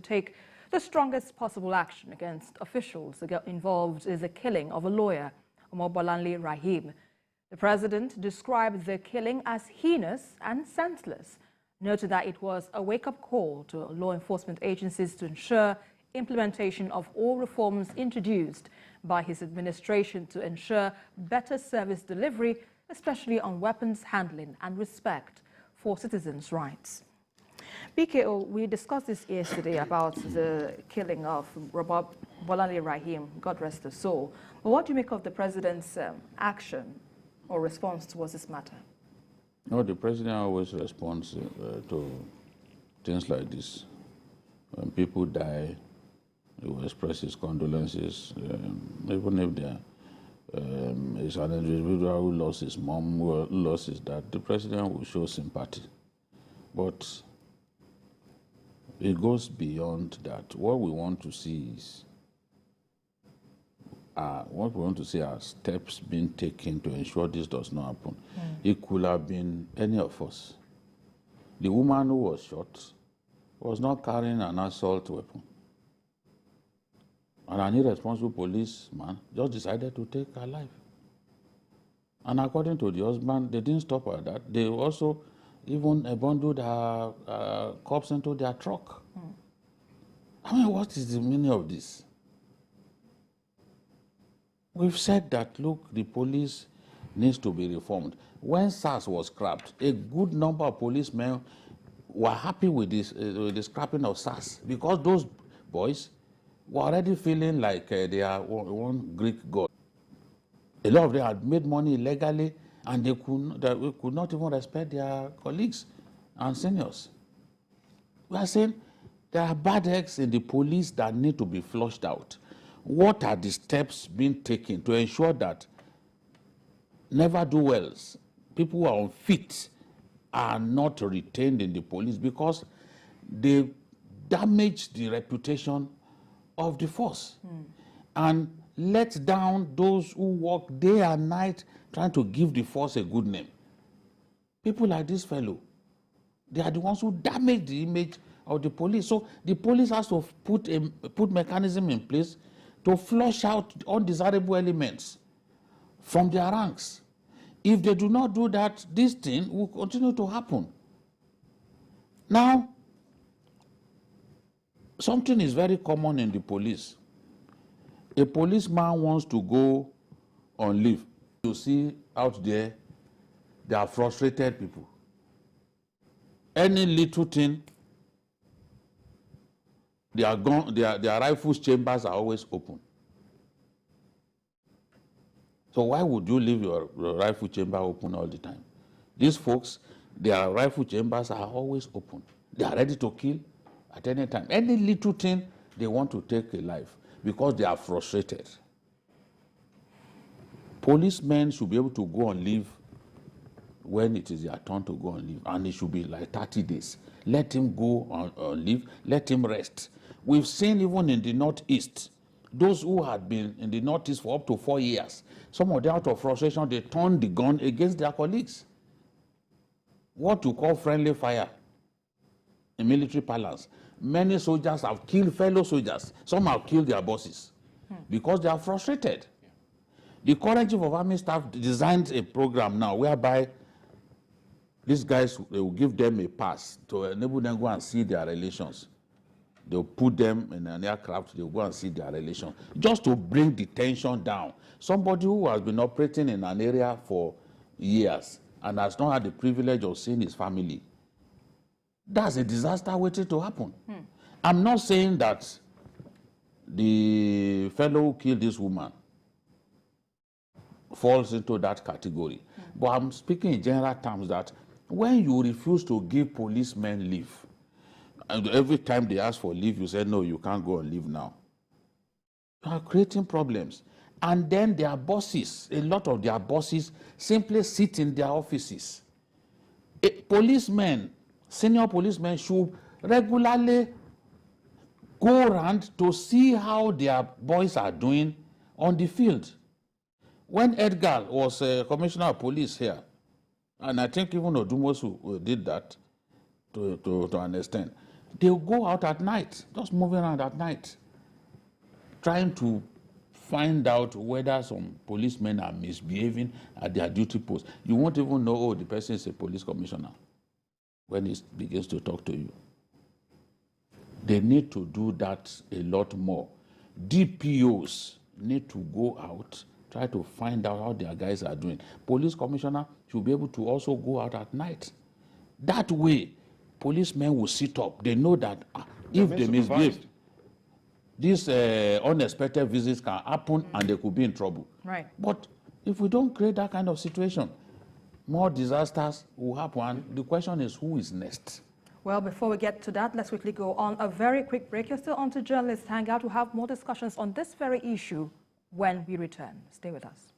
take the strongest possible action against officials involved in the killing of a lawyer, Omobolanle Raheem. The president described the killing as heinous and senseless, noted that it was a wake-up call to law enforcement agencies to ensure implementation of all reforms introduced by his administration to ensure better service delivery, especially on weapons handling and respect for citizens' rights. BKO, we discussed this yesterday about the killing of Omobolanle Raheem, God rest his soul. But what do you make of the president's action or response towards this matter? No, the president always responds to things like this. When people die, he will express his condolences, even if there is an individual who lost his mom, who lost his dad, the president will show sympathy. But it goes beyond that. What we want to see is are steps being taken to ensure this does not happen. It could have been any of us. The woman who was shot was not carrying an assault weapon. And an irresponsible policeman just decided to take her life. And according to the husband, they didn't stop at that. They also even bundled her corpse into their truck. I mean, what is the meaning of this? We've said that, look, the police needs to be reformed. When SARS was scrapped, a good number of policemen were happy with the scrapping of SARS because those boys were already feeling like they are one Greek god. A lot of them had made money illegally and they could not even respect their colleagues and seniors. We are saying there are bad eggs in the police that need to be flushed out. What are the steps being taken to ensure that never-do-wells, people who are unfit, are not retained in the police because they damage the reputation of the force and let down those who work day and night trying to give the force a good name. People like this fellow, they are the ones who damage the image of the police. So the police has to put mechanism in place to flush out undesirable elements from their ranks. If they do not do that, this thing will continue to happen. Now, something is very common in the police. A policeman wants to go on leave. You see out there, they are frustrated people. Any little thing, their rifles chambers are always open. So why would you leave your rifle chamber open all the time? These folks, their rifle chambers are always open. They are ready to kill at any time. Any little thing, they want to take a life because they are frustrated. Policemen should be able to go on leave when it is their turn to go on leave, and it should be like 30 days. Let him go on leave, let him rest. We've seen even in the Northeast, those who had been in the Northeast for up to 4 years, some of them out of frustration, they turned the gun against their colleagues. What you call friendly fire in military parlance. Many soldiers have killed fellow soldiers. Some have killed their bosses because they are frustrated. The current chief of army staff designed a program now whereby these guys, they will give them a pass to enable them to go and see their relations. They'll put them in an aircraft, they'll go and see their relations, just to bring the tension down. Somebody who has been operating in an area for years and has not had the privilege of seeing his family, that's a disaster waiting to happen. I'm not saying that the fellow who killed this woman falls into that category. But I'm speaking in general terms that when you refuse to give policemen leave, and every time they ask for leave, you say, no, you can't go on leave now, you are creating problems. And then their bosses, a lot of their bosses, simply sit in their offices. Policemen, senior policemen should regularly go around to see how their boys are doing on the field. When Edgar was commissioner of police here, and I think even Odumosu did that to an extent, They'll go out at night, just moving around at night, trying to find out whether some policemen are misbehaving at their duty post. You won't even know, oh, the person is a police commissioner when he begins to talk to you. They need to do that a lot more. DPOs need to go out, try to find out how their guys are doing. Police commissioner should be able to also go out at night. That way, policemen will sit up. They know that if they misbehave, these unexpected visits can happen and they could be in trouble. Right. But if we don't create that kind of situation, more disasters will happen. The question is, who is next? Well, before we get to that, let's quickly go on a very quick break. You're still on to Journalist Hangout. We'll have more discussions on this very issue when we return. Stay with us.